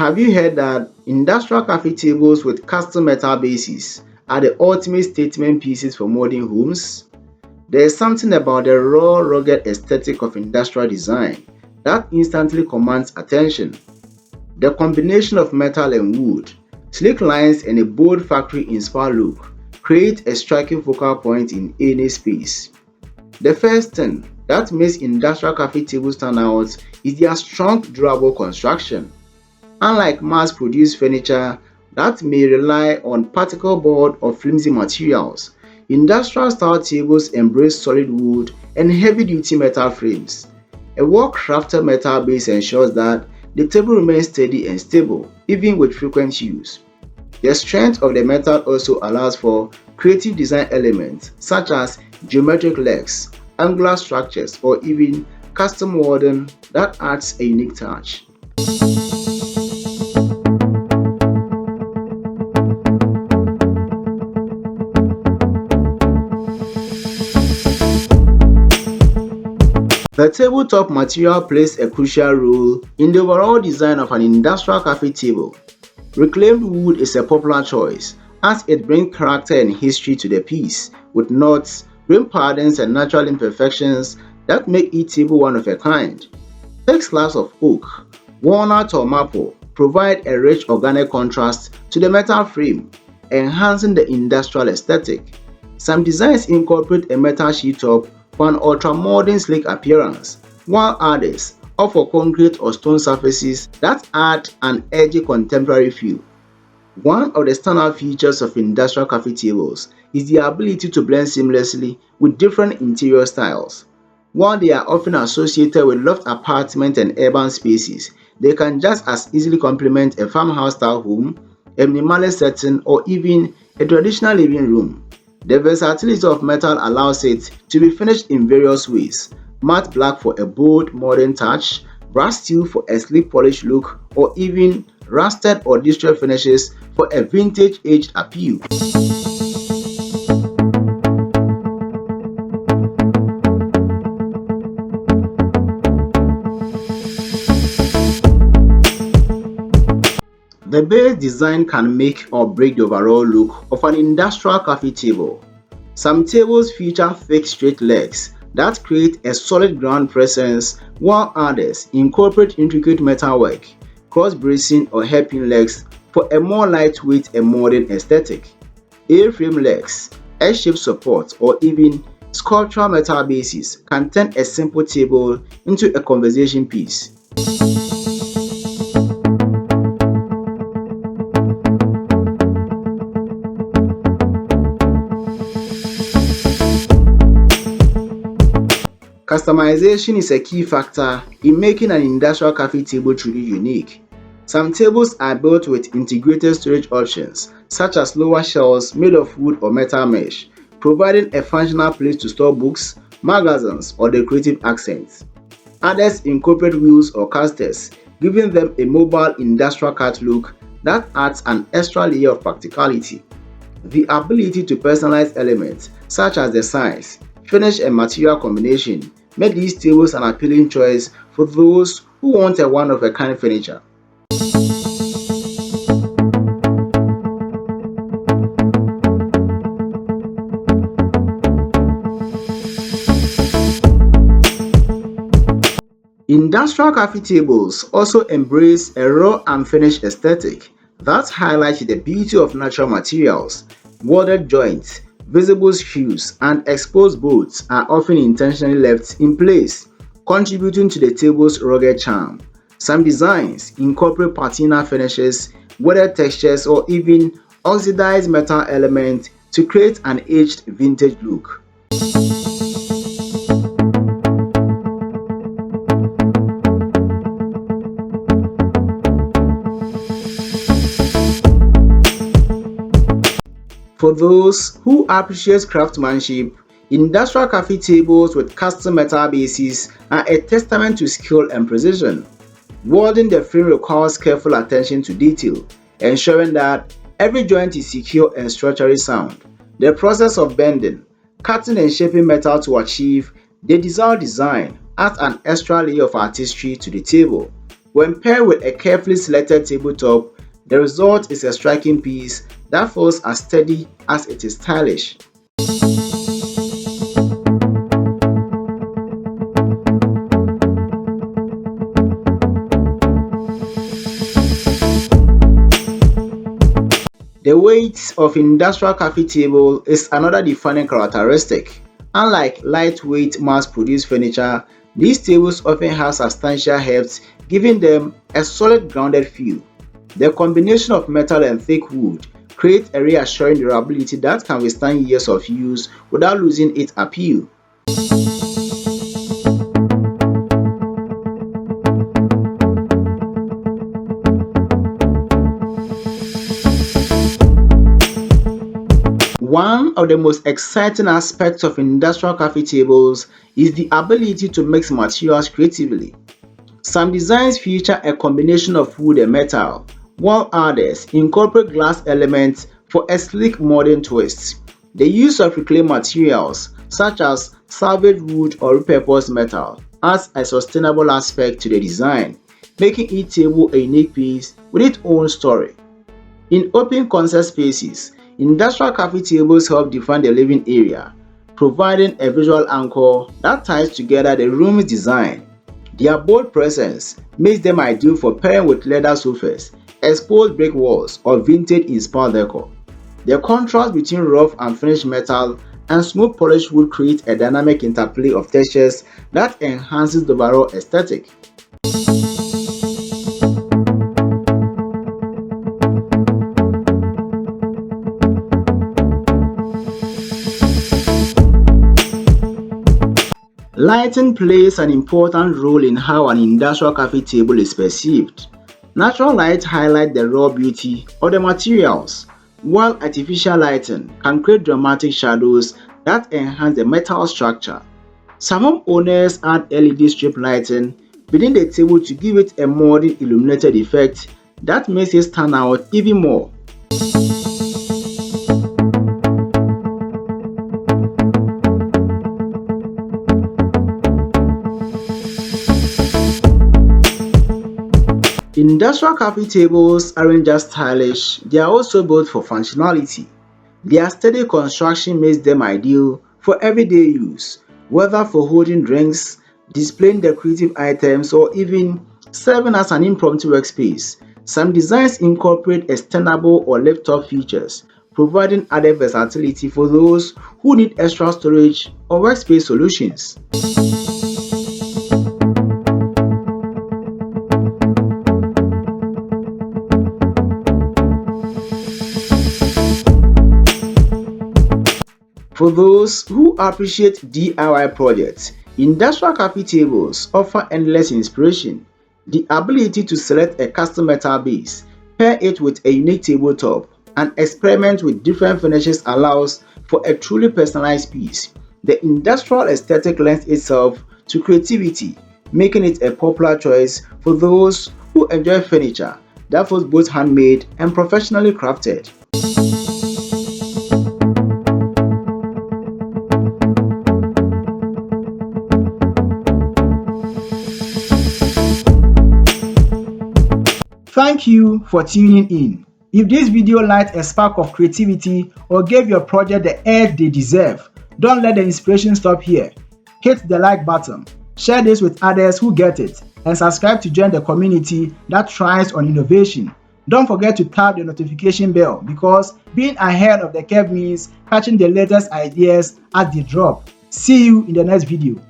Have you heard that industrial coffee tables with custom metal bases are the ultimate statement pieces for modern homes? There is something about the raw, rugged aesthetic of industrial design that instantly commands attention. The combination of metal and wood, sleek lines, and a bold factory-inspired look create a striking focal point in any space. The first thing that makes industrial coffee tables stand out is their strong, durable construction. Unlike mass-produced furniture that may rely on particle board or flimsy materials, industrial-style tables embrace solid wood and heavy-duty metal frames. A well-crafted metal base ensures that the table remains steady and stable even with frequent use. The strength of the metal also allows for creative design elements such as geometric legs, angular structures, or even custom wording that adds a unique touch. The tabletop material plays a crucial role in the overall design of an industrial coffee table. Reclaimed wood is a popular choice as it brings character and history to the piece, with knots, rim patterns, and natural imperfections that make each table one of a kind. Thick slabs of oak, walnut, or maple provide a rich organic contrast to the metal frame, enhancing the industrial aesthetic. Some designs incorporate a metal sheet top for an ultra-modern sleek appearance, while others offer concrete or stone surfaces that add an edgy contemporary feel. One of the standout features of industrial coffee tables is the ability to blend seamlessly with different interior styles. While they are often associated with loft apartment and urban spaces, they can just as easily complement a farmhouse-style home, a minimalist setting, or even a traditional living room. The versatility of metal allows it to be finished in various ways: matte black for a bold, modern touch, brass steel for a sleek polished look, or even rusted or distressed finishes for a vintage aged appeal. The base design can make or break the overall look of an industrial coffee table. Some tables feature thick straight legs that create a solid ground presence, while others incorporate intricate metalwork, cross bracing, or hairpin legs for a more lightweight and modern aesthetic. A-frame legs, S-shaped support, or even sculptural metal bases can turn a simple table into a conversation piece. Customization is a key factor in making an industrial coffee table truly unique. Some tables are built with integrated storage options, such as lower shelves made of wood or metal mesh, providing a functional place to store books, magazines, or decorative accents. Others incorporate wheels or casters, giving them a mobile industrial cart look that adds an extra layer of practicality. The ability to personalize elements, such as the size, finish, and material combination, make these tables an appealing choice for those who want a one-of-a-kind furniture. Industrial coffee tables also embrace a raw and finished aesthetic that highlights the beauty of natural materials. Welded joints, visible screws, and exposed bolts are often intentionally left in place, contributing to the table's rugged charm. Some designs incorporate patina finishes, weathered textures, or even oxidized metal elements to create an aged vintage look. For those who appreciate craftsmanship, industrial coffee tables with custom metal bases are a testament to skill and precision. Welding the frame requires careful attention to detail, ensuring that every joint is secure and structurally sound. The process of bending, cutting, and shaping metal to achieve the desired design adds an extra layer of artistry to the table. When paired with a carefully selected tabletop, the result is a striking piece that feels as steady as it is stylish. The weight of industrial coffee table is another defining characteristic. Unlike lightweight mass-produced furniture, these tables often have substantial heft, giving them a solid grounded feel. The combination of metal and thick wood creates a reassuring durability that can withstand years of use without losing its appeal. One of the most exciting aspects of industrial coffee tables is the ability to mix materials creatively. Some designs feature a combination of wood and metal, while others incorporate glass elements for a sleek modern twist. The use of reclaimed materials such as salvaged wood or repurposed metal adds a sustainable aspect to the design, making each table a unique piece with its own story. In open concept spaces, industrial coffee tables help define the living area, providing a visual anchor that ties together the room's design. Their bold presence makes them ideal for pairing with leather sofas, exposed brick walls, or vintage-inspired decor. The contrast between rough and finished metal and smooth polished wood creates a dynamic interplay of textures that enhances the overall aesthetic. Lighting plays an important role in how an industrial coffee table is perceived. Natural light highlights the raw beauty of the materials, while artificial lighting can create dramatic shadows that enhance the metal structure. Some homeowners add LED strip lighting within the table to give it a modern illuminated effect that makes it stand out even more. Industrial coffee tables aren't just stylish, they are also built for functionality. Their steady construction makes them ideal for everyday use, whether for holding drinks, displaying decorative items, or even serving as an impromptu workspace. Some designs incorporate extendable or lift-up features, providing added versatility for those who need extra storage or workspace solutions. For those who appreciate DIY projects, industrial coffee tables offer endless inspiration. The ability to select a custom metal base, pair it with a unique tabletop, and experiment with different finishes allows for a truly personalized piece. The industrial aesthetic lends itself to creativity, making it a popular choice for those who enjoy furniture that feels both handmade and professionally crafted. Thank you for tuning in. If this video lighted a spark of creativity or gave your project the edge they deserve, don't let the inspiration stop here. Hit the like button, share this with others who get it, and subscribe to join the community that thrives on innovation. Don't forget to tap the notification bell because being ahead of the curve means catching the latest ideas as they drop. See you in the next video.